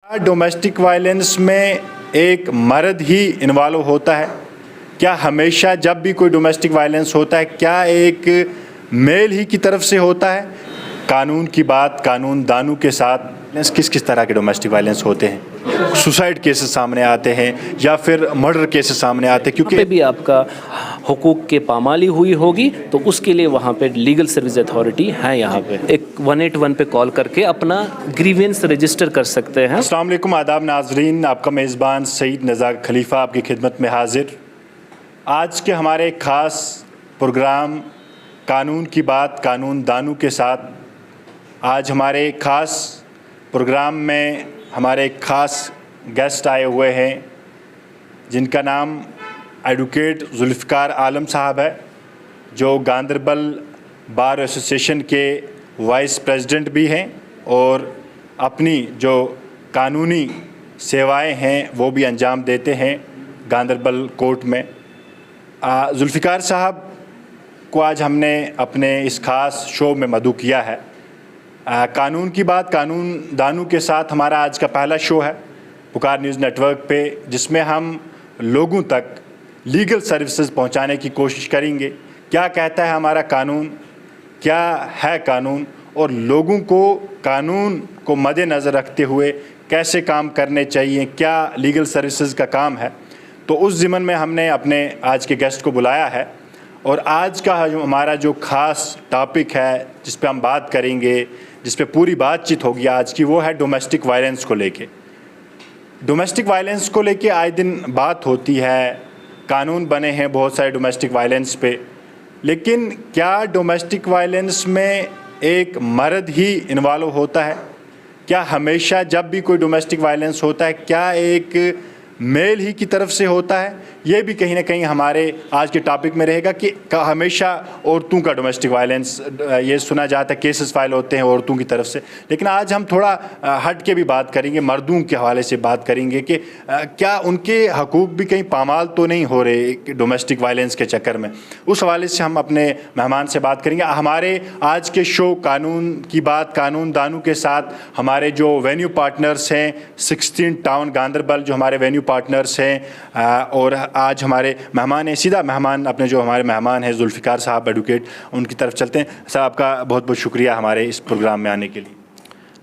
Domestic violence में एक मर्द ही इन्वॉल्व होता है? क्या हमेशा जब भी कोई डोमेस्टिक वायलेंस होता है क्या एक मेल ही की तरफ से होता है? कानून की बात कानून दानों के साथ किस किस तरह के डोमेस्टिक वायलेंस होते हैं? सुसाइड केसेस सामने आते हैं या फिर मर्डर केसेस सामने आते हैं? क्योंकि भी आपका हुकूक के पामाली हुई होगी तो उसके लिए वहाँ पे लीगल सर्विस अथॉरिटी है। यहाँ पे एक 181 पे कॉल करके अपना ग्रीवेंस रजिस्टर कर सकते हैं। अस्सलाम वालेकुम, आदाब नाजरीन, आपका मेज़बान सईद नज़ार खलीफा आपकी खिदमत में हाजिर। आज के हमारे ख़ास प्रोग्राम कानून की बात कानून दानों के साथ, आज हमारे ख़ास प्रोग्राम में हमारे ख़ास गेस्ट आए हुए हैं जिनका नाम एडवोकेट जुल्फ़िकार आलम साहब है, जो गांदरबल बार एसोसिएशन के वाइस प्रेसिडेंट भी हैं और अपनी जो कानूनी सेवाएं हैं वो भी अंजाम देते हैं गांदरबल कोर्ट में। जुल्फ़िकार साहब को आज हमने अपने इस ख़ास शो में मदऊ किया है। कानून की बात कानून दानों के साथ हमारा आज का पहला शो है पुकार न्यूज़ नेटवर्क पे, जिसमें हम लोगों तक लीगल सर्विसेज पहुंचाने की कोशिश करेंगे। क्या कहता है हमारा कानून, क्या है कानून और लोगों को कानून को मद्देनज़र रखते हुए कैसे काम करने चाहिए, क्या लीगल सर्विसेज का काम है। तो उस ज़िम्न में हमने अपने आज के गेस्ट को बुलाया है और आज का हमारा जो ख़ास टॉपिक है जिस पे हम बात करेंगे, जिस पे पूरी बातचीत होगी आज की, वो है डोमेस्टिक वायलेंस को लेके। डोमेस्टिक वायलेंस को लेके आए दिन बात होती है, कानून बने हैं बहुत सारे डोमेस्टिक वायलेंस पे, लेकिन क्या डोमेस्टिक वायलेंस में एक मर्द ही इन्वॉल्व होता है? क्या हमेशा जब भी कोई डोमेस्टिक वायलेंस होता है क्या एक मेल ही की तरफ से होता है? ये भी कहीं ना कहीं हमारे आज के टॉपिक में रहेगा कि हमेशा औरतों का डोमेस्टिक वायलेंस ये सुना जाता है, केसेस फाइल होते हैं औरतों की तरफ से, लेकिन आज हम थोड़ा हट के भी बात करेंगे, मर्दों के हवाले से बात करेंगे कि क्या उनके हकूक़ भी कहीं पामाल तो नहीं हो रहे डोमेस्टिक वायलेंस के चक्कर में। उस हवाले से हम अपने मेहमान से बात करेंगे। हमारे आज के शो कानून की बात कानून दानों के साथ हमारे जो वेन्यू पार्टनर्स हैं 16 टाउन गांदरबल, जो हमारे वेन्यू पार्टनर्स हैं, और आज हमारे मेहमान हैं, सीधा मेहमान अपने जो हमारे मेहमान हैं जुल्फ़िकार साहब एडवोकेट, उनकी तरफ चलते हैं। सर, आपका बहुत बहुत शुक्रिया हमारे इस प्रोग्राम में आने के लिए।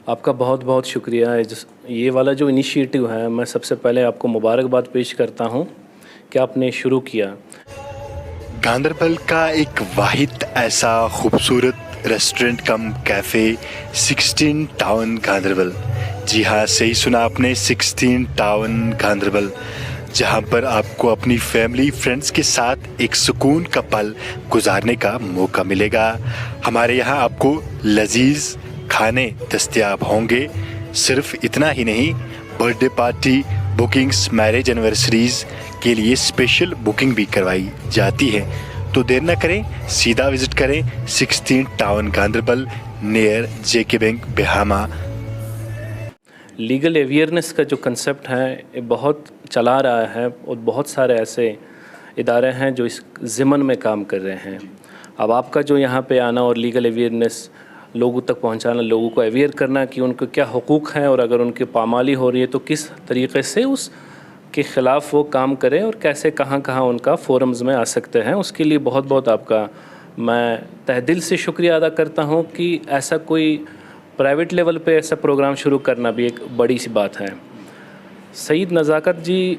आपका बहुत बहुत शुक्रिया है। ये वाला जो इनिशिएटिव है, मैं सबसे पहले आपको मुबारकबाद पेश करता हूँ कि आपने शुरू किया। गांदरबल का एक वाहिद ऐसा खूबसूरत restaurant cum cafe 16 town Ganderbal, जी हाँ सही सुना आपने, 16 टाउन गांदरबल, जहाँ पर आपको अपनी फैमिली फ्रेंड्स के साथ एक सुकून का पल गुजारने का मौका मिलेगा। हमारे यहाँ आपको लजीज खाने दस्तयाब होंगे। सिर्फ इतना ही नहीं, birthday party bookings marriage anniversaries के लिए स्पेशल बुकिंग भी करवाई जाती है। तो देर न करें, सीधा विज़िट करें 16 टाउन गांदरबल नियर जेके बैंक बिहामा। लीगल अवेयरनेस का जो कंसेप्ट है ये बहुत चला रहा है और बहुत सारे ऐसे इदारे हैं जो इस ज़िम्न में काम कर रहे हैं। अब आपका जो यहाँ पे आना और लीगल अवेयरनेस लोगों तक पहुँचाना, लोगों को अवेयर करना कि उनको क्या हुकूक हैं और अगर उनकी पामाली हो रही है तो किस तरीक़े से उस के ख़िलाफ़ वो काम करें और कैसे कहाँ कहाँ उनका फोरम्स में आ सकते हैं। उसके लिए बहुत बहुत आपका मैं तहे दिल से शुक्रिया अदा करता हूँ कि ऐसा कोई प्राइवेट लेवल पे ऐसा प्रोग्राम शुरू करना भी एक बड़ी सी बात है। सईद नज़ाकत जी,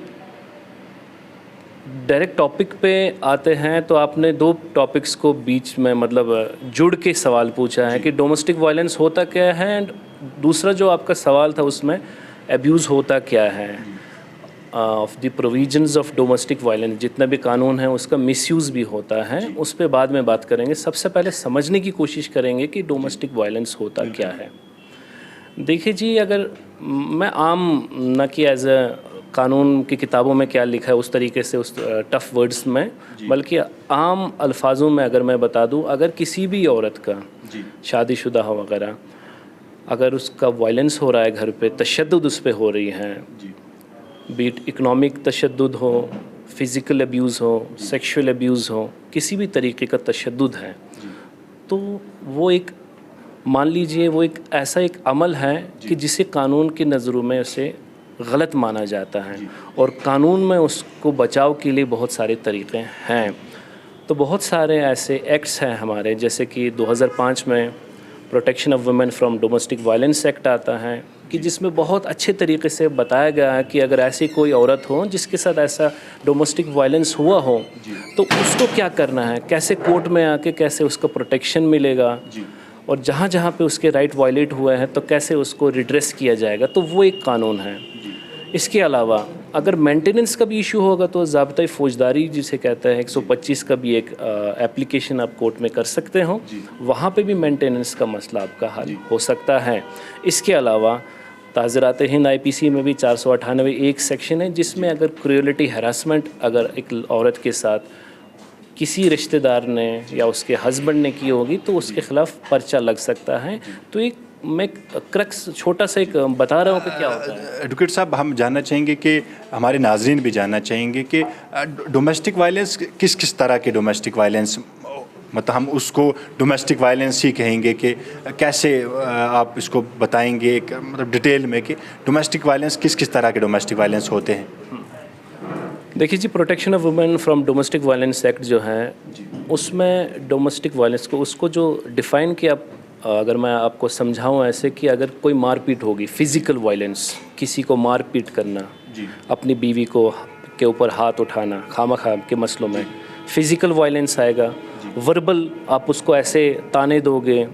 डायरेक्ट टॉपिक पे आते हैं तो आपने दो टॉपिक्स को बीच में मतलब जुड़ के सवाल पूछा है कि डोमेस्टिक वायलेंस होता क्या है, एंड दूसरा जो आपका सवाल था उसमें एब्यूज़ होता क्या है। Of the provisions of domestic violence, जितना भी कानून है उसका मिसयूज़ भी होता है, उस पर बाद में बात करेंगे। सबसे पहले समझने की कोशिश करेंगे कि डोमेस्टिक वायलेंस होता क्या है। देखिए जी, अगर मैं आम न कि एज अ कानून की किताबों में क्या लिखा है उस तरीके से उस टफ़ वर्ड्स में, बल्कि आम अल्फाजों में अगर मैं बता दूं, अगर किसी भी औरत का शादीशुदा हो वगैरह, अगर उसका वायलेंस हो रहा है घर पे, तशद्दुद उस पर हो रही है, बीट इकनॉमिक तशद्दुद हो, फ़िज़िकल अब्यूज़ हो, सेक्शुअल अब्यूज़ हो, किसी भी तरीके का तशद्दुद है, तो वो एक मान लीजिए वो एक ऐसा एक अमल है कि जिसे कानून की नज़रों में उसे गलत माना जाता है और कानून में उसको बचाव के लिए बहुत सारे तरीक़े हैं। तो बहुत सारे ऐसे एक्ट्स हैं हमारे, जैसे कि 2005 में protection of women from domestic violence act आता है कि जिसमें बहुत अच्छे तरीके से बताया गया है कि अगर ऐसी कोई औरत हो जिसके साथ ऐसा डोमेस्टिक वायलेंस हुआ हो तो उसको क्या करना है, कैसे कोर्ट में आके कैसे उसका प्रोटेक्शन मिलेगा और जहाँ जहाँ पे उसके राइट वायलेट हुए हैं तो कैसे उसको रिड्रेस किया जाएगा। तो वो एक कानून है। इसके अलावा अगर मेंटेनेंस का भी इशू होगा तो ज़ाब्ता फ़ौजदारी जिसे कहते हैं 125 का भी एक एप्लीकेशन आप कोर्ट में कर सकते हो, वहाँ पे भी मेंटेनेंस का मसला आपका हल हो सकता है। इसके अलावा ताज़रात हिंद IPC में भी 498 एक सेक्शन है जिसमें अगर क्रूएलिटी हैरासमेंट अगर एक औरत के साथ किसी रिश्तेदार ने या उसके हस्बैंड ने की होगी तो उसके ख़िलाफ़ पर्चा लग सकता है। तो एक मैं क्रक्स छोटा सा एक बता रहा हूँ कि क्या होता है। एडवोकेट साहब, हम जानना चाहेंगे कि हमारे नाजरीन भी जानना चाहेंगे कि डोमेस्टिक वायलेंस किस किस तरह के डोमेस्टिक वायलेंस, मतलब हम उसको डोमेस्टिक वायलेंस ही कहेंगे कि कैसे आप इसको बताएंगे एक मतलब डिटेल में कि डोमेस्टिक वायलेंस किस किस तरह के डोमेस्टिक वायलेंस होते हैं? देखिए जी, protection of women from domestic violence act जो है उसमें डोमेस्टिक वायलेंस को उसको जो डिफ़ाइन किया, अगर मैं आपको समझाऊं ऐसे कि अगर कोई मारपीट होगी, फ़िज़िकल वायलेंस, किसी को मारपीट करना, अपनी बीवी को के ऊपर हाथ उठाना, खामखा के मसलों में फ़िज़िकल वायलेंस आएगा। वर्बल आप उसको ऐसे ताने दोगे,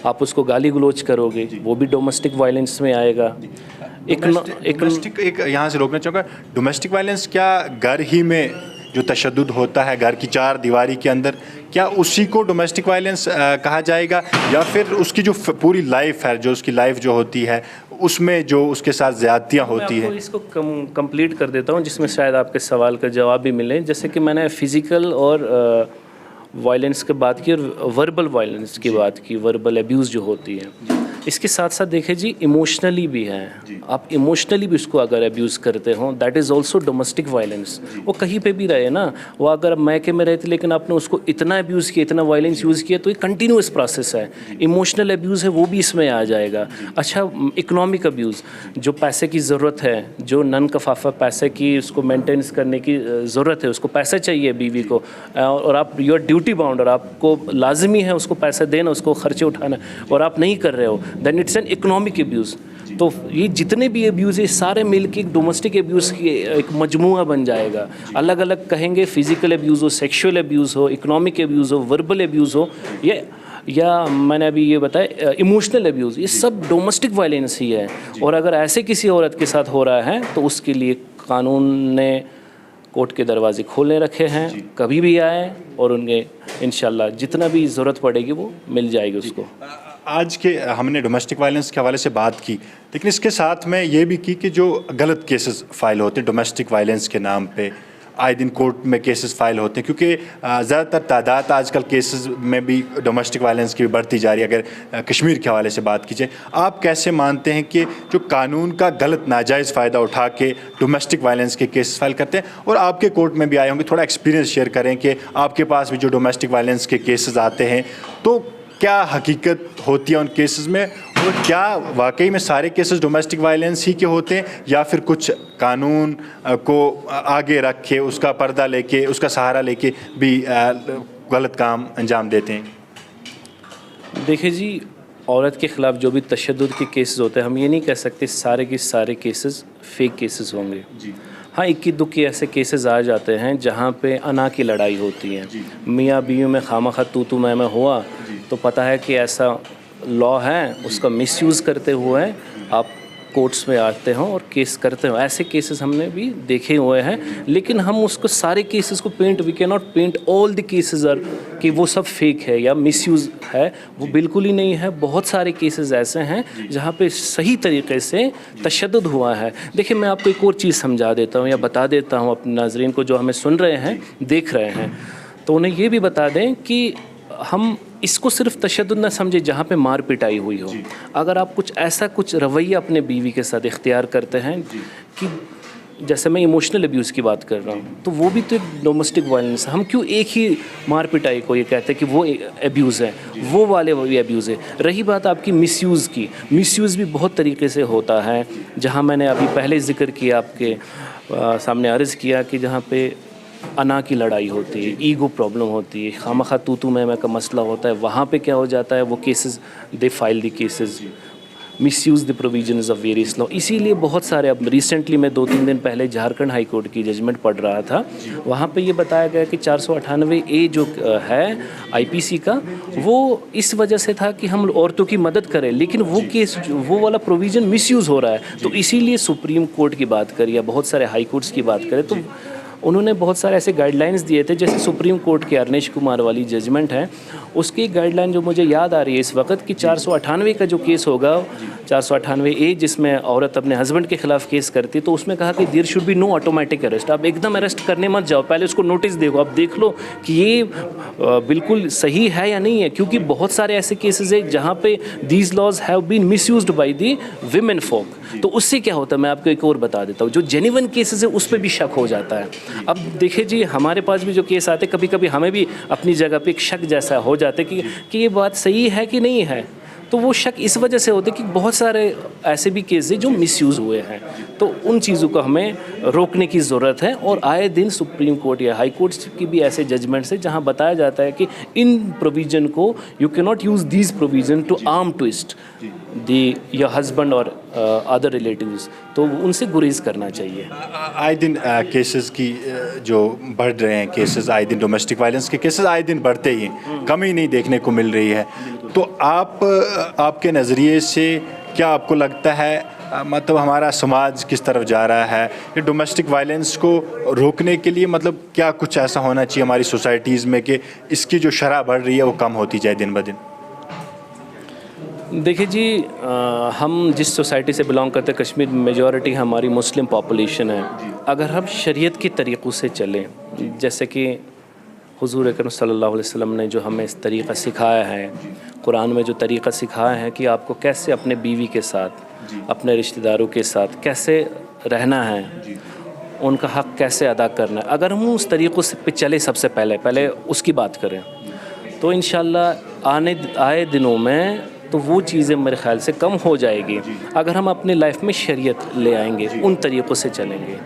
आप उसको गाली गलौज करोगे, वो भी डोमेस्टिक वायलेंस में आएगा। डोमेस्टिक एक यहाँ से रोकना चाहूँगा, डोमेस्टिक वायलेंस क्या घर ही में जो तशद्दुद होता है घर की चार दीवारी के अंदर, क्या उसी को डोमेस्टिक वायलेंस कहा जाएगा या फिर उसकी जो पूरी लाइफ है, जो उसकी लाइफ जो होती है उसमें जो उसके साथ ज़्यादतियाँ होती है? इसको कंप्लीट कर देता हूँ जिसमें शायद आपके सवाल का जवाब भी मिले। जैसे कि मैंने फ़िज़िकल और वायलेंस की बात की और वर्बल वायलेंस की बात की, वर्बल एब्यूज़ जो होती है। इसके साथ साथ देखें जी, इमोशनली भी है। आप इमोशनली भी उसको अगर अब्यूज़ करते हो, that is also domestic violence. वो कहीं पे भी रहे ना, वो अगर मैके में रहते लेकिन आपने उसको इतना अब्यूज़ किया, इतना वायलेंस यूज़ किया, तो ये कंटिन्यूस प्रोसेस है। इमोशनल अब्यूज़ है वो भी इसमें आ जाएगा। अच्छा, इकोनॉमिक अब्यूज़, जो पैसे की ज़रूरत है, जो नन कफाफा पैसे की उसको मेंटेनेंस करने की ज़रूरत है, उसको पैसा चाहिए बीवी को और आप योर ड्यूटी बाउंड और आपको लाजमी है उसको पैसा देना, उसको खर्चे उठाना और आप नहीं कर रहे हो, then it's an economic abuse. तो ये जितने भी अब्यूज़ है सारे मिलके एक डोमेस्टिक अब्यूज़ की एक मजमुआ बन जाएगा। अलग अलग कहेंगे, फिज़िकल अब्यूज़ हो, सेक्सुअल अब्यूज़ हो, इकोनॉमिक अब्यूज़ हो, वर्बल अब्यूज़ हो, या मैंने अभी ये बताया इमोशनल अब्यूज़, ये सब डोमेस्टिक वायलेंस ही है। और अगर ऐसे किसी औरत के साथ हो रहा है तो उसके लिए कानून ने कोर्ट के दरवाजे खोले रखे हैं, कभी भी आए और उनके इंशाल्लाह जितना भी ज़रूरत पड़ेगी वो मिल जाएगी उसको। आज के हमने डोमेस्टिक वायलेंस के हवाले से बात की, लेकिन इसके साथ में ये भी की कि जो गलत केसेस फाइल होते हैं डोमेस्टिक वायलेंस के नाम पे, आए दिन कोर्ट में केसेस फाइल होते हैं, क्योंकि ज़्यादातर तादाद आजकल केसेस में भी डोमेस्टिक वायलेंस की भी बढ़ती जा रही है। अगर कश्मीर के हवाले से बात कीजिए, आप कैसे मानते हैं कि जो कानून का गलत नाजायज़ फ़ायदा उठा के डोमेस्टिक वायलेंस के केसेस फाइल करते हैं, और आपके कोर्ट में भी आए होंगे, थोड़ा एक्सपीरियंस शेयर करें कि आपके पास भी जो डोमेस्टिक वायलेंस के केसेस आते हैं तो क्या हकीकत होती है उन केसेस में, और क्या वाकई में सारे केसेस डोमेस्टिक वायलेंस ही के होते हैं या फिर कुछ कानून को आगे रख के उसका पर्दा लेके उसका सहारा लेके भी गलत काम अंजाम देते हैं? देखिए जी, औरत के ख़िलाफ़ जो भी तशद्दुद के केसेस होते हैं, हम ये नहीं कह सकते सारे के सारे केसेस फेक केसेस होंगे जी। हाँ, इक्की दुक्की ऐसे केसेस आ जाते हैं जहाँ पे अना की लड़ाई होती है, मियाँ बीवी में खामखा तू मैं हुआ, तो पता है कि ऐसा लॉ है, उसका मिसयूज़ करते हुए आप कोर्ट्स में आते हो और केस करते हो। ऐसे केसेस हमने भी देखे हुए हैं, लेकिन हम उसको सारे केसेस को we can not paint all the cases are कि वो सब फेक है या मिसयूज़ है, वो बिल्कुल ही नहीं है। बहुत सारे केसेस ऐसे हैं जहाँ पे सही तरीके से तशद्दुद हुआ है। देखिए, मैं आपको एक और चीज़ समझा देता हूँ या बता देता हूँ अपने नाज़रीन को जो हमें सुन रहे हैं, देख रहे हैं, तो उन्हें ये भी बता दें कि हम इसको सिर्फ तशद्दुद न समझे जहाँ पे मार पिटाई हुई हो। अगर आप कुछ ऐसा कुछ रवैया अपने बीवी के साथ इख्तियार करते हैं कि जैसे मैं इमोशनल अब्यूज़ की बात कर रहा हूँ, तो वो भी तो एक डोमेस्टिक वायलेंस है। हम क्यों एक ही मार पिटाई को ये कहते हैं कि वो अब्यूज़ है, वो वाले वो भी अब्यूज़ है। रही बात आपकी मिसयूज़ की, मिसयूज़ भी बहुत तरीके से होता है। जहाँ मैंने अभी पहले ज़िक्र किया, आपके सामने अर्ज़ किया कि जहाँ पे अना की लड़ाई होती है, ईगो प्रॉब्लम होती है, खामखा तू मैं का मसला होता है, वहाँ पे क्या हो जाता है, वो cases they file the cases, misuse the provisions of various law. इसीलिए बहुत सारे, अब रिसेंटली मैं 2-3 दिन पहले झारखंड हाई कोर्ट की जजमेंट पढ़ रहा था, वहाँ पे ये बताया गया कि 498A जो है आईपीसी का, वो इस वजह से था कि हम औरतों की मदद करें, लेकिन वो केस, वो वाला प्रोविज़न मिसयूज़ हो रहा है। तो इसीलिए सुप्रीम कोर्ट की बात करें या बहुत सारे हाई कोर्ट्स की बात करें, तो उन्होंने बहुत सारे ऐसे गाइडलाइंस दिए थे। जैसे सुप्रीम कोर्ट के अरनेश कुमार वाली जजमेंट है, उसकी गाइडलाइन जो मुझे याद आ रही है इस वक्त कि 498 का जो केस होगा, 498A, जिसमें औरत अपने हस्बैंड के खिलाफ केस करती है, तो उसमें कहा कि there should be no automatic arrest. आप एकदम अरेस्ट करने मत जाओ, पहले उसको नोटिस देखो, आप देख लो कि ये बिल्कुल सही है या नहीं है, क्योंकि बहुत सारे ऐसे केसेस है जहाँ पे these laws have been misused by the women folk. तो उससे क्या होता है, मैं आपको एक और बता देता हूँ, जो जेन्युइन केसेस है उस पर भी शक हो जाता है। अब देखिए जी, हमारे पास भी जो केस आते, कभी कभी हमें भी अपनी जगह पे एक शक जैसा हो जाता है कि ये बात सही है कि नहीं है। तो वो शक इस वजह से होते कि बहुत सारे ऐसे भी केस हैं जो मिसयूज़ हुए हैं। तो उन चीज़ों को हमें रोकने की ज़रूरत है। और आए दिन सुप्रीम कोर्ट या हाई कोर्ट की भी ऐसे जजमेंट्स हैं जहां बताया जाता है कि इन प्रोविज़न को, you can not use these provision to arm twist the your husband और अदर रिलेटिव्स, तो उनसे गुरेज करना चाहिए। आए दिन केसेस की जो बढ़ रहे हैं, केसेस आए दिन, डोमेस्टिक वायलेंस के केसेस आए दिन बढ़ते ही हैं, कमी नहीं देखने को मिल रही है। तो आपके नज़रिए से क्या आपको लगता है, मतलब हमारा समाज किस तरफ जा रहा है ये डोमेस्टिक वायलेंस को रोकने के लिए? मतलब क्या कुछ ऐसा होना चाहिए हमारी सोसाइटीज़ में कि इसकी जो शरह बढ़ रही है वो कम होती जाए दिन ब दिन? देखिए जी, हम जिस सोसाइटी से बिलोंग करते हैं, कश्मीर मेजॉरिटी हमारी मुस्लिम पॉपुलेशन है। अगर हम शरीयत के तरीक़ों से चलें, जैसे कि हुज़ूर अकरम सल्लल्लाहु अलैहि वसल्लम ने जो हमें इस तरीक़ा सिखाया है, कुरान में जो तरीक़ा सिखाया है कि आपको कैसे अपने बीवी के साथ, अपने रिश्तेदारों के साथ कैसे रहना है, उनका हक़ कैसे अदा करना है, अगर हम उस तरीक़ों से पे चले, सबसे पहले उसकी बात करें, तो इंशाअल्लाह आए दिनों में तो वो चीज़ें मेरे ख़्याल से कम हो जाएगी। अगर हम अपनी लाइफ में शरीयत ले आएंगे, उन तरीक़ों से चलेंगे।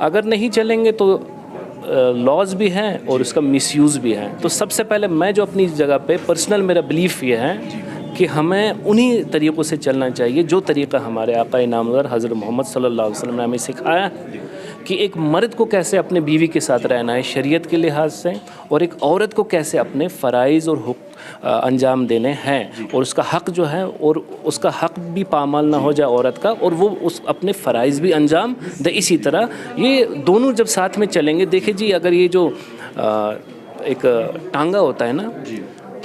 अगर नहीं चलेंगे तो लॉज़ भी हैं और उसका मिसयूज़ भी है। तो सबसे पहले मैं जो अपनी जगह पे पर्सनल, मेरा बिलीफ ये है कि हमें उन्हीं तरीक़ों से चलना चाहिए जो तरीक़ा हमारे आका नामवर हज़रत मोहम्मद सल्लल्लाहु अलैहि वसल्लम ने हमें सिखाया कि एक मर्द को कैसे अपने बीवी के साथ रहना है शरीयत के लिहाज से, और एक औरत को कैसे अपने फ़राइज़ और अंजाम देने हैं, और उसका हक़ जो है, और उसका हक़ भी पामाल ना हो जाए औरत का, और वो उस अपने फ़राइज़ भी अंजाम दे। इसी तरह ये दोनों जब साथ में चलेंगे, देखिए जी, अगर ये जो एक टांगा होता है ना,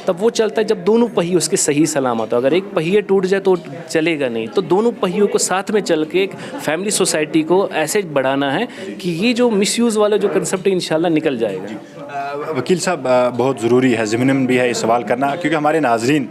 तब वो चलता है जब दोनों पहिए उसके सही सलामत हो। अगर एक पहिए टूट जाए तो चलेगा नहीं। तो दोनों पहियों को साथ में चल के एक फैमिली सोसाइटी को ऐसे बढ़ाना है कि ये जो मिसयूज़ वाला जो कंसेप्ट है इंशाल्लाह निकल जाएगा। वकील साहब, बहुत ज़रूरी है, ज़मीनन भी है ये सवाल करना, क्योंकि हमारे नाज़रीन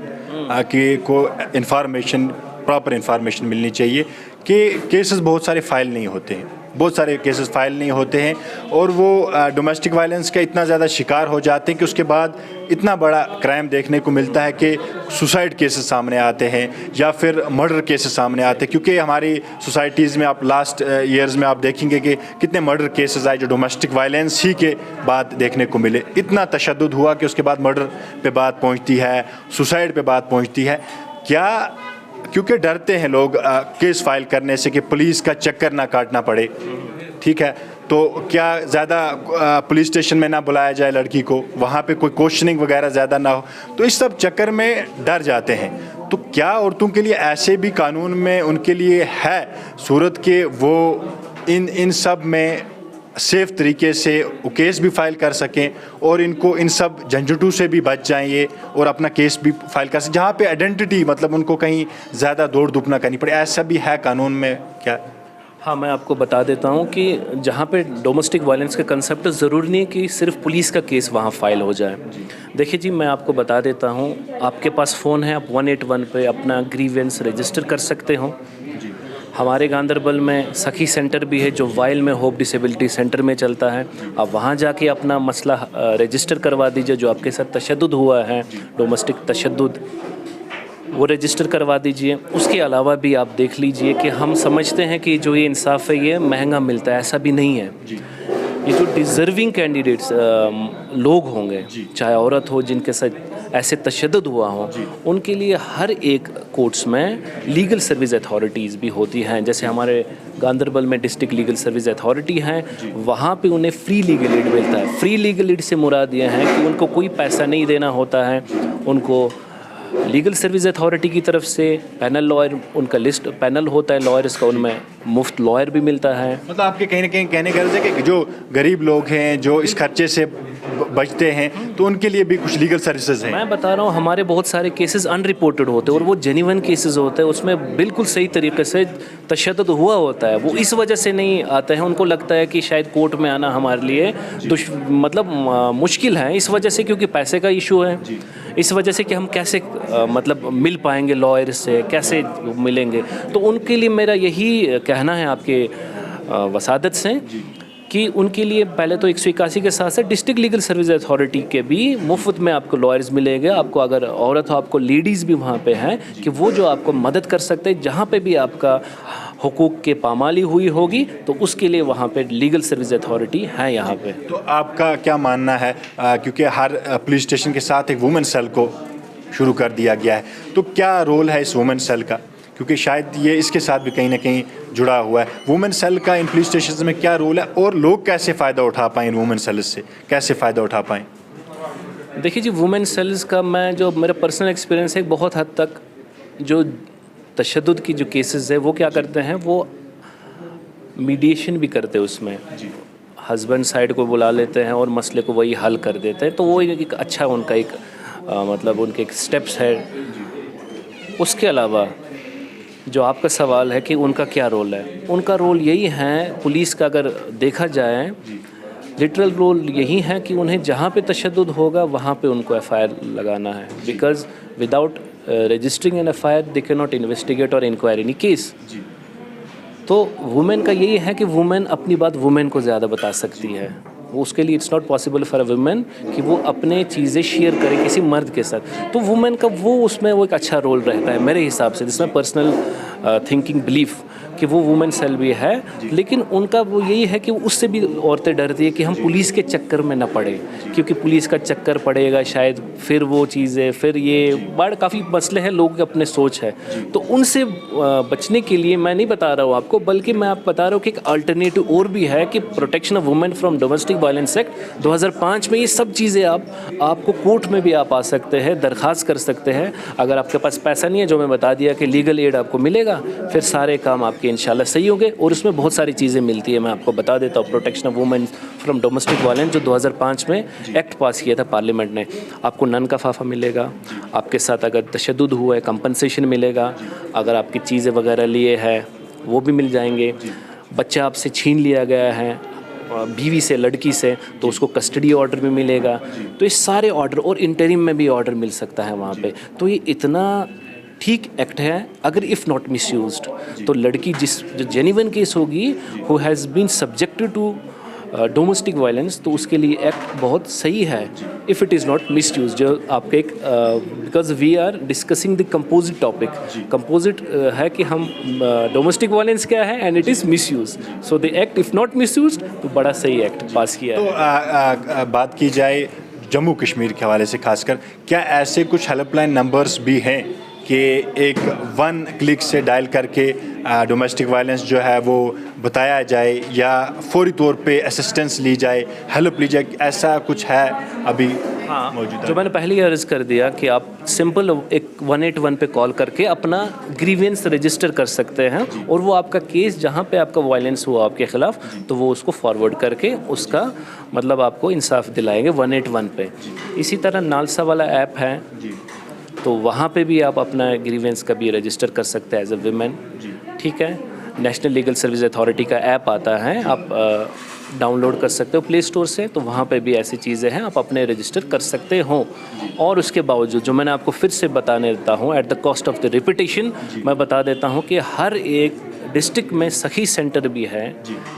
को इंफॉर्मेशन, प्रॉपर इंफॉर्मेशन मिलनी चाहिए कि केसेस बहुत सारे फ़ाइल नहीं होते हैं, बहुत सारे केसेस फाइल नहीं होते हैं, और वो डोमेस्टिक वायलेंस का इतना ज़्यादा शिकार हो जाते हैं कि उसके बाद इतना बड़ा क्राइम देखने को मिलता है कि सुसाइड केसेस सामने आते हैं या फिर मर्डर केसेस सामने आते हैं। क्योंकि हमारी सोसाइटीज़ में आप लास्ट ईयर्स में आप देखेंगे कि कितने मर्डर केसेस आए जो डोमेस्टिक वायलेंस ही के बाद देखने को मिले। इतना तशद्दुद हुआ कि उसके बाद मर्डर पे बात पहुँचती है, सुसाइड पे बात पहुँचती है। क्या क्योंकि डरते हैं लोग केस फाइल करने से कि पुलिस का चक्कर ना काटना पड़े, ठीक है, तो क्या ज़्यादा पुलिस स्टेशन में ना बुलाया जाए लड़की को, वहाँ पे कोई क्वेश्चनिंग वगैरह ज़्यादा ना हो, तो इस सब चक्कर में डर जाते हैं। तो क्या औरतों के लिए ऐसे भी कानून में उनके लिए है सूरत के वो इन सब में सेफ़ तरीके से केस भी फाइल कर सकें और इनको इन सब झंझटों से भी बच जाएं ये, और अपना केस भी फाइल कर सकें, जहाँ पे आइडेंटिटी, मतलब उनको कहीं ज़्यादा दौड़ धूप ना करनी पड़े? ऐसा भी है कानून में क्या? हाँ, मैं आपको बता देता हूँ कि जहाँ पे डोमेस्टिक वायलेंस का कंसेप्ट, ज़रूरी नहीं कि सिर्फ पुलिस का केस वहाँ फ़ाइल हो जाए। देखिए जी, मैं आपको बता देता हूँ, आपके पास फ़ोन है, आप 181 पे अपना ग्रीवेंस रजिस्टर कर सकते हो। हमारे गांदरबल में सखी सेंटर भी है जो वाइल में होप डिसेबिलिटी सेंटर में चलता है। आप वहाँ जाके अपना मसला रजिस्टर करवा दीजिए, जो आपके साथ तशद्दुद हुआ है, डोमेस्टिक तशद्दुद, वो रजिस्टर करवा दीजिए। उसके अलावा भी आप देख लीजिए कि हम समझते हैं कि जो ये इंसाफ है ये महंगा मिलता है, ऐसा भी नहीं है। ये जो डिज़र्विंग कैंडिडेट्स लोग होंगे, चाहे औरत हो जिनके साथ ऐसे तशद्दुद हुआ हो, उनके लिए हर एक कोर्ट्स में लीगल सर्विस अथॉरिटीज़ भी होती हैं। जैसे हमारे गांदरबल में डिस्ट्रिक्ट लीगल सर्विस अथॉरिटी हैं, वहाँ पे उन्हें फ्री लीगल एड मिलता है। फ्री लीगल एड से मुराद ये है कि उनको कोई पैसा नहीं देना होता है, उनको लीगल सर्विस अथॉरिटी की तरफ से पैनल लॉयर, उनका लिस्ट पैनल होता है लॉयर्स का, उनमें मुफ्त लॉयर भी मिलता है। मतलब आपके कहीं ना कहीं कहने का अर्थ है कि जो गरीब लोग हैं, जो इस खर्चे से बचते हैं, तो उनके लिए भी कुछ लीगल सर्विसेज हैं। मैं बता रहा हूँ, हमारे बहुत सारे केसेस अनरिपोर्टेड होते हैं और वो जेन्युइन केसेस होते हैं, उसमें बिल्कुल सही तरीके से तशद्दुद हुआ होता है। वो इस वजह से नहीं आते हैं, उनको लगता है कि शायद कोर्ट में आना हमारे लिए मुश्किल है, इस वजह से, क्योंकि पैसे का इशू है, इस वजह से कि हम कैसे मतलब मिल पाएंगे लॉयर से, कैसे मिलेंगे। तो उनके लिए मेरा यही कहना है आपके वसादत से कि उनके लिए पहले तो 181 के साथ साथ डिस्ट्रिक्ट लीगल सर्विस अथॉरिटी के भी मुफ्त में आपको लॉयर्स मिलेंगे। आपको अगर औरत हो, आपको लेडीज़ भी वहाँ पे हैं कि वो जो आपको मदद कर सकते हैं, जहाँ पे भी आपका हुकूक के पामाली हुई होगी, तो उसके लिए वहाँ पे लीगल सर्विस अथॉरिटी है यहाँ पे। तो आपका क्या मानना है, क्योंकि हर पुलिस स्टेशन के साथ एक वुमेन सेल को शुरू कर दिया गया है, तो क्या रोल है इस वुमेन सेल का, क्योंकि शायद ये इसके साथ भी कहीं ना कहीं जुड़ा हुआ है। वुमेन सेल का इन पुलिस स्टेशन में क्या रोल है और लोग कैसे फ़ायदा उठा पाएँ इन वुमेन सेल से, कैसे फ़ायदा उठा पाएँ? देखिए जी, वुमेन सेल्स का मैं जो मेरा पर्सनल एक्सपीरियंस है, बहुत हद तक जो तशद्दुद की जो केसेस है वो क्या करते हैं, वो मीडिएशन भी करते हैं। उसमें हस्बैंड साइड को बुला लेते हैं और मसले को वही हल कर देते हैं। तो वो एक अच्छा उनका एक मतलब उनके एक स्टेप्स है। उसके अलावा जो आपका सवाल है कि उनका क्या रोल है, उनका रोल यही है, पुलिस का अगर देखा जाए लिटरल रोल यही है कि उन्हें जहाँ पे तशद्दुद होगा वहाँ पे उनको एफआईआर लगाना है। Because without registering an FIR they can not investigate और इंक्वायर एनी केस। तो वुमेन का यही है कि वुमेन अपनी बात वुमेन को ज़्यादा बता सकती है। वो उसके लिए it's not possible for a women कि वो अपने चीज़ें शेयर करे किसी मर्द के साथ। तो वुमेन का वो उसमें वो एक अच्छा रोल रहता है मेरे हिसाब से, जिसमें पर्सनल थिंकिंग बिलीफ कि वो वुमेन सेल भी है। लेकिन उनका वो यही है कि उससे भी औरतें डरती है कि हम पुलिस के चक्कर में ना पड़े, क्योंकि पुलिस का चक्कर पड़ेगा शायद फिर वो चीज़ें, फिर ये बड़ काफ़ी मसले हैं, लोगों के अपने सोच है। तो उनसे बचने के लिए मैं नहीं बता रहा हूँ आपको, बल्कि मैं आपको बता रहा हूँ कि एक अल्टरनेटिव और भी है कि protection of women from domestic violence act 2005 में ये सब चीज़ें आपको कोर्ट में भी आप आ सकते हैं, दरख्वास्त कर सकते हैं। अगर आपके पास पैसा नहीं है, जो मैं बता दिया कि लीगल एड आपको मिलेगा, फिर सारे काम आपके इंशाल्लाह सही होंगे। और उसमें बहुत सारी चीज़ें मिलती है, मैं आपको बता देता हूँ। Protection of women from domestic violence जो 2005 में एक्ट पास किया था पार्लियामेंट ने, आपको नन का फाफा मिलेगा, आपके साथ अगर तशद्दुद हुआ है कंपनसेशन मिलेगा, अगर आपकी चीज़ें वगैरह लिए है वो भी मिल जाएंगे, बच्चा आपसे छीन लिया गया है बीवी से, लड़की से, तो उसको कस्टडी ऑर्डर भी मिलेगा। तो ये सारे ऑर्डर, और इंटरिम में भी ऑर्डर मिल सकता है वहाँ पे। तो ये इतना ठीक एक्ट है। अगर इफ़ नॉट मिसयूज्ड, तो लड़की जो जेन्युइन केस होगी, who has been subjected to domestic violence, तो उसके लिए एक्ट बहुत सही है if it is not misuse. जो आपके एक because we are discussing the composite topic, composite है कि हम डोमेस्टिक वायलेंस क्या है and it is misuse. So the act if not misuse, तो बड़ा सही एक्ट पास किया है। तो बात की जाए जम्मू कश्मीर के हवाले से खासकर, क्या ऐसे कुछ हेल्पलाइन नंबर्स भी हैं कि एक 1 क्लिक से डायल करके डोमेस्टिक वायलेंस जो है वो बताया जाए, या फौरी तौर पे असिस्टेंस ली जाए, हेल्प ली जाए, ऐसा कुछ है अभी मौजूद? जो मैंने पहले ही अर्ज़ कर दिया कि आप सिंपल एक 181 पे कॉल करके अपना ग्रीवेंस रजिस्टर कर सकते हैं, और वो आपका केस जहाँ पे आपका वायलेंस हुआ आपके ख़िलाफ़, तो वो उसको फॉरवर्ड करके उसका मतलब आपको इंसाफ दिलाएंगे 181 पे। इसी तरह नालसा वाला ऐप है, तो वहाँ पे भी आप अपना ग्रीवेंस का भी रजिस्टर कर सकते हैं एज अ वुमेन। ठीक है, नेशनल लीगल सर्विस अथॉरिटी का ऐप आता है, आप डाउनलोड कर सकते हो प्ले स्टोर से, तो वहाँ पे भी ऐसी चीज़ें हैं, आप अपने रजिस्टर कर सकते हो। और उसके बावजूद जो मैंने आपको फिर से बताने देता हूँ, at the cost of the repetition, मैं बता देता हूँ कि हर एक डिस्ट्रिक्ट में सखी सेंटर भी है,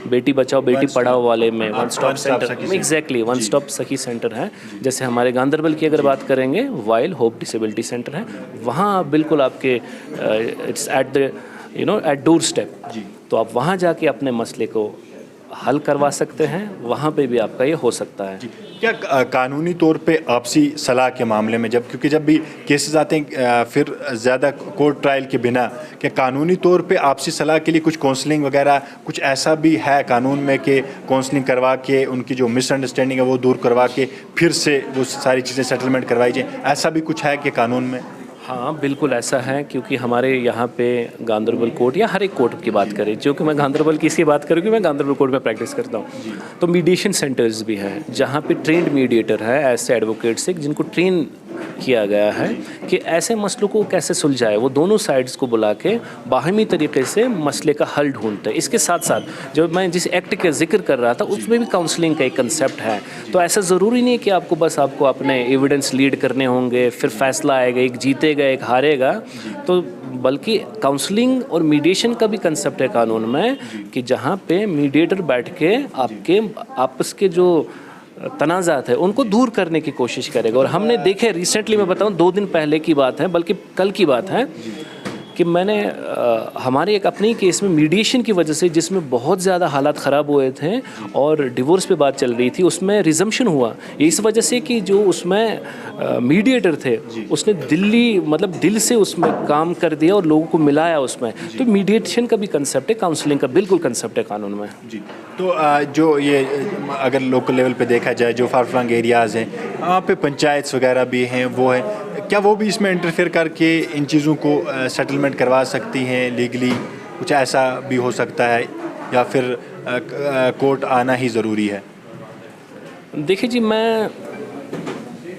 बेटी बचाओ बेटी पढ़ाओ वाले में one stop centre, exactly one stop सखी सेंटर है। जैसे हमारे गांधरबल की अगर बात करेंगे वाइल्ड होप डिसेबिलिटी सेंटर है, वहाँ बिल्कुल आपके it's at the at door step, तो आप वहाँ जाके अपने मसले को हल करवा सकते हैं, वहाँ पे भी आपका ये हो सकता है। क्या कानूनी तौर पे आपसी सलाह के मामले में क्योंकि जब भी केसेस आते हैं फिर ज़्यादा कोर्ट ट्रायल के बिना, क्या कानूनी तौर पे आपसी सलाह के लिए कुछ काउंसलिंग वगैरह कुछ ऐसा भी है कानून में कि काउंसलिंग करवा के उनकी जो मिसअंडरस्टैंडिंग है वो दूर करवा के फिर से वो सारी चीज़ें सेटलमेंट करवाई जाए, ऐसा भी कुछ है कि कानून में? हाँ बिल्कुल ऐसा है, क्योंकि हमारे यहाँ पे गांधरबल कोर्ट या हर एक कोर्ट की बात करें, जो कि मैं गांधरबल की इसकी बात करूँ कि मैं गांधरबल कोर्ट में प्रैक्टिस करता हूँ, तो मीडिएशन सेंटर्स भी हैं जहाँ पे ट्रेंड मीडिएटर है, ऐसे एडवोकेट्स हैं जिनको ट्रेन किया गया है कि ऐसे मसलों को कैसे सुलझाए। वो दोनों साइड्स को बुला के बाहमी तरीके से मसले का हल ढूंढते हैं। इसके साथ साथ जो मैं जिस एक्ट का जिक्र कर रहा था उसमें भी काउंसलिंग का एक कंसेप्ट है। तो ऐसा ज़रूरी नहीं है कि आपको अपने एविडेंस लीड करने होंगे, फिर फैसला आएगा, एक जीतेगा एक हारेगा, तो बल्कि काउंसलिंग और मीडिएशन का भी कंसेप्ट है कानून में कि जहाँ पे मीडिएटर बैठ के आपके आपस के जो तनाज़ात है उनको दूर करने की कोशिश करेगा। और हमने देखे रिसेंटली, मैं बताऊं 2 दिन पहले की बात है, बल्कि कल की बात है, कि मैंने हमारे एक अपने ही केस में मीडिएशन की वजह से, जिसमें बहुत ज़्यादा हालात ख़राब हुए थे और डिवोर्स पे बात चल रही थी, उसमें रिजम्पशन हुआ इस वजह से कि जो उसमें मीडिएटर थे उसने दिल से उसमें काम कर दिया और लोगों को मिलाया उसमें। तो मीडिएशन का भी कंसेप्ट है, काउंसलिंग का बिल्कुल कंसेप्ट है कानून में जी। तो जो ये अगर लोकल लेवल पे देखा जाए, जो फार फ्लंग एरियाज़ हैं वहाँ पे पंचायत वगैरह भी हैं, वो है, क्या वो भी इसमें इंटरफेयर करके इन चीज़ों को सेटलमेंट करवा सकती हैं लीगली? कुछ ऐसा भी हो सकता है या फिर कोर्ट आना ही ज़रूरी है? देखिए जी, मैं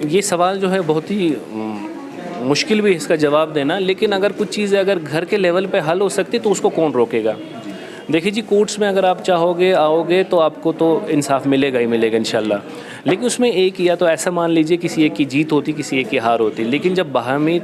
ये सवाल जो है बहुत ही मुश्किल भी इसका जवाब देना, लेकिन अगर कुछ चीज़ें अगर घर के लेवल पे हल हो सकती तो उसको कौन रोकेगा। देखिए जी, कोर्ट्स में अगर आप चाहोगे आओगे तो आपको तो इंसाफ मिलेगा ही मिलेगा इंशाल्लाह, लेकिन उसमें एक या तो ऐसा मान लीजिए किसी एक की जीत होती, किसी एक की हार होती, लेकिन जब बाहमी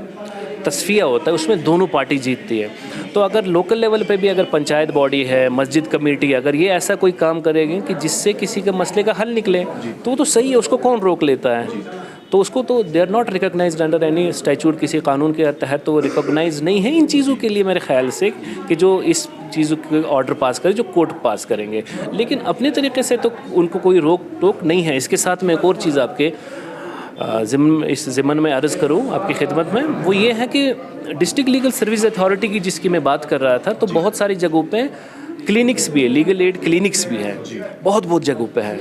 तस्फिया होता है उसमें दोनों पार्टी जीतती है। तो अगर लोकल लेवल पे भी अगर पंचायत बॉडी है, मस्जिद कमेटी, अगर ये ऐसा कोई काम करेगी कि जिससे किसी के मसले का हल निकले तो वो तो सही है, उसको कौन रोक लेता है। तो उसको तो they are not recognised under any statute, किसी कानून के तहत तो वो रिकॉग्नाइज नहीं है इन चीज़ों के लिए मेरे ख्याल से, कि जो इस चीज़ों के ऑर्डर पास करे, जो कोर्ट पास करेंगे। लेकिन अपने तरीके से तो उनको कोई रोक टोक नहीं है। इसके साथ में एक और चीज़ आपके इस ज़िम्मन में अर्ज़ करूँ आपकी खिदमत में, वो ये है कि डिस्ट्रिक्ट लीगल सर्विस अथॉरिटी की जिसकी मैं बात कर रहा था, तो बहुत सारी जगहों पे क्लिनिक्स भी है, लीगल एड क्लिनिक्स भी है, बहुत जगहों पे है।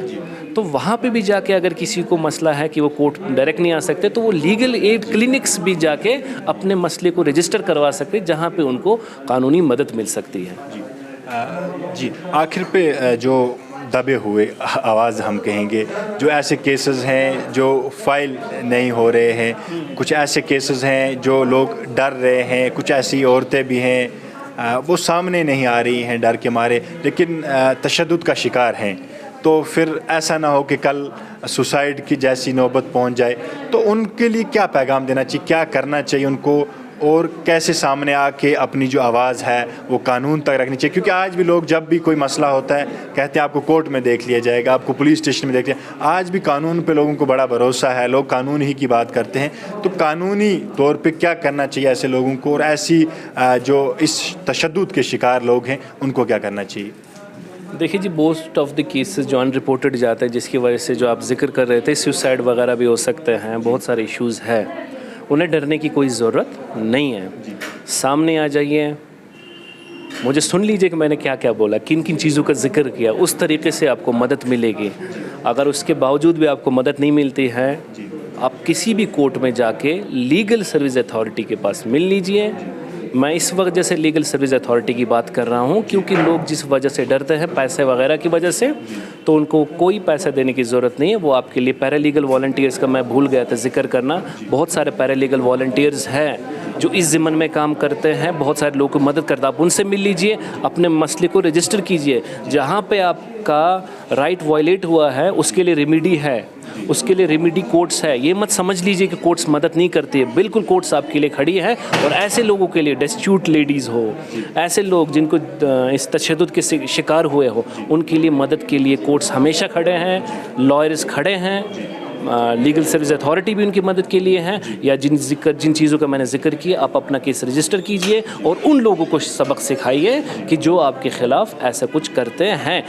तो वहाँ पे भी जाके अगर किसी को मसला है कि वो कोर्ट डायरेक्ट नहीं आ सकते, तो वो लीगल एड क्लिनिक्स भी जाके अपने मसले को रजिस्टर करवा सकते, जहाँ पे उनको कानूनी मदद मिल सकती है। जी, आखिर पे जो दबे हुए आवाज़ हम कहेंगे, जो ऐसे केसेस हैं जो फाइल नहीं हो रहे हैं, कुछ ऐसे केसेस हैं जो लोग डर रहे हैं, कुछ ऐसी औरतें भी हैं वो सामने नहीं आ रही हैं डर के मारे, लेकिन तशद्दुद का शिकार हैं, तो फिर ऐसा ना हो कि कल सुसाइड की जैसी नौबत पहुंच जाए। तो उनके लिए क्या पैगाम देना चाहिए, क्या करना चाहिए उनको, और कैसे सामने आके अपनी जो आवाज़ है वो कानून तक रखनी चाहिए? क्योंकि आज भी लोग जब भी कोई मसला होता है कहते हैं आपको कोर्ट में देख लिया जाएगा, आपको पुलिस स्टेशन में देख लिया। आज भी कानून पे लोगों को बड़ा भरोसा है, लोग कानून ही की बात करते हैं। तो कानूनी तौर पे क्या करना चाहिए ऐसे लोगों को, और ऐसी जो इस तशद्दुद के शिकार लोग हैं उनको क्या करना चाहिए? देखिए जी, मोस्ट ऑफ द केसेस जो अनरिपोर्टेड जाते हैं, जिसकी वजह से जो आप जिक्र कर रहे थे, सुसाइड वगैरह भी हो सकते हैं, बहुत सारे इश्यूज़ है, उन्हें डरने की कोई ज़रूरत नहीं है। सामने आ जाइए, मुझे सुन लीजिए कि मैंने क्या क्या बोला, किन किन चीज़ों का जिक्र किया, उस तरीके से आपको मदद मिलेगी। अगर उसके बावजूद भी आपको मदद नहीं मिलती है, आप किसी भी कोर्ट में जाके लीगल सर्विस अथॉरिटी के पास मिल लीजिए। मैं इस वक्त जैसे लीगल सर्विस अथॉरिटी की बात कर रहा हूँ, क्योंकि लोग जिस वजह से डरते हैं पैसे वगैरह की वजह से, तो उनको कोई पैसा देने की ज़रूरत नहीं है। वो आपके लिए पैरालीगल वॉलंटियर्स का मैं भूल गया था जिक्र करना, बहुत सारे पैरालीगल वॉलंटियर्स हैं जो इस ज़िम्मन में काम करते हैं, बहुत सारे लोगों को मदद करते हैं। आप उनसे मिल लीजिए, अपने मसले को रजिस्टर कीजिए, जहाँ पे आपका राइट वायलेट हुआ है उसके लिए रेमेडी है, उसके लिए रेमेडी कोर्ट्स है। ये मत समझ लीजिए कि कोर्ट्स मदद नहीं करती है, बिल्कुल कोर्ट्स आपके लिए खड़ी है। और ऐसे लोगों के लिए, डेस्टिट्यूट लेडीज़ हो, ऐसे लोग जिनको इस तशद्दुद के शिकार हुए हो, उनके लिए मदद के लिए कोर्ट्स हमेशा खड़े हैं, लॉयर्स खड़े हैं, लीगल सर्विस अथॉरिटी भी उनकी मदद के लिए हैं। या जिन चीज़ों का मैंने जिक्र किया, आप अपना केस रजिस्टर कीजिए और उन लोगों को सबक सिखाइए कि जो आपके ख़िलाफ़ ऐसा कुछ करते हैं।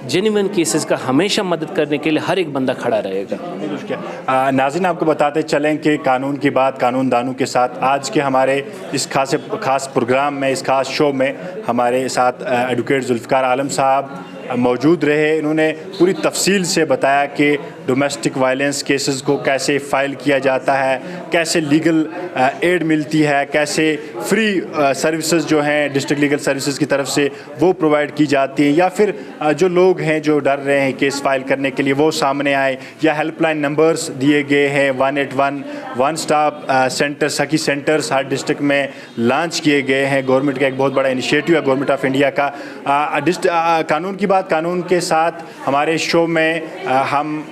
जेन्युइन केसेस का हमेशा मदद करने के लिए हर एक बंदा खड़ा रहेगा। नाज़रीन, आपको बताते चलें कि कानून की बात कानून दानों के साथ आज के हमारे इस खास प्रोग्राम में, इस खास शो में हमारे साथ एडवोकेट जुल्फ़िकार आलम साहब मौजूद रहे। इन्होंने पूरी तफसील से बताया कि डोमेस्टिक वायलेंस केसेस को कैसे फ़ाइल किया जाता है, कैसे लीगल एड मिलती है, कैसे फ्री सर्विसेज जो हैं डिस्ट्रिक्ट लीगल सर्विसेज की तरफ से वो प्रोवाइड की जाती हैं, या फिर जो लोग हैं जो डर रहे हैं केस फाइल करने के लिए वो सामने आए, या हेल्पलाइन नंबर्स दिए गए हैं 181 वन स्टॉप सेंटर, सखी सेंटर्स हर डिस्ट्रिक्ट में लॉन्च किए गए हैं। गवर्नमेंट का एक बहुत बड़ा इनिशिएटिव है गवर्नमेंट ऑफ इंडिया का। कानून की बात कानून के साथ हमारे शो में हम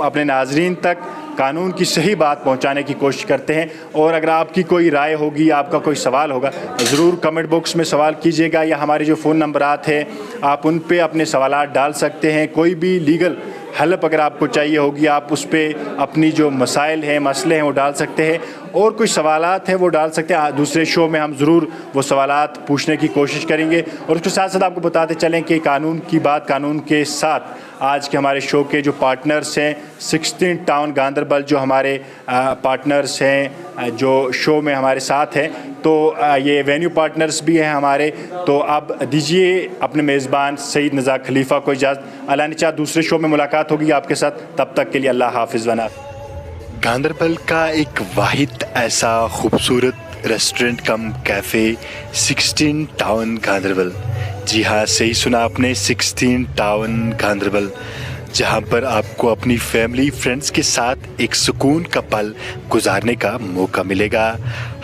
अपने नाजरीन तक कानून की सही बात पहुंचाने की कोशिश करते हैं। और अगर आपकी कोई राय होगी, आपका कोई सवाल होगा, ज़रूर कमेंट बॉक्स में सवाल कीजिएगा, या हमारे जो फ़ोन नंबरात हैं आप उन पे अपने सवालात डाल सकते हैं। कोई भी लीगल हेल्प अगर आपको चाहिए होगी, आप उस पर अपनी जो मसाइल हैं, मसले हैं वो डाल सकते हैं, और कुछ सवालात हैं वो डाल सकते हैं। दूसरे शो में हम ज़रूर वो सवालात पूछने की कोशिश करेंगे। और उसके साथ साथ आपको बताते चलें कि कानून की बात कानून के साथ आज के हमारे शो के जो पार्टनर्स हैं 16 टाउन गांदरबल, जो हमारे पार्टनर्स हैं जो शो में हमारे साथ हैं, तो ये वेन्यू पार्टनर्स भी हैं हमारे। तो अब दीजिए अपने मेज़बान सईद नज़ार खलीफा को इजाज़त। अल्लाह ने चाहा दूसरे शो में मुलाकात होगी आपके साथ, तब तक के लिए अल्लाह हाफिज़ वना। गांदरबल का एक वाहिद ऐसा खूबसूरत restaurant cum cafe 16 town Ganderbal. जी हाँ, सही सुना आपने, 16 टाउन गांदरबल, जहाँ पर आपको अपनी फैमिली फ्रेंड्स के साथ एक सुकून का पल गुजारने का मौका मिलेगा।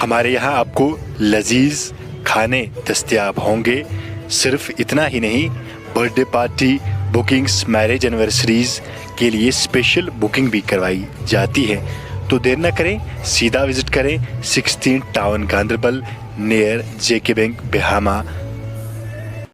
हमारे यहाँ आपको लजीज खाने दस्तयाब होंगे। सिर्फ इतना ही नहीं, birthday party bookings, marriage anniversaries के लिए स्पेशल बुकिंग भी करवाई जाती है। तो देर ना करें, सीधा विज़िट करें 16 टाउन गांदरबल नियर जेके बैंक, बिहामा।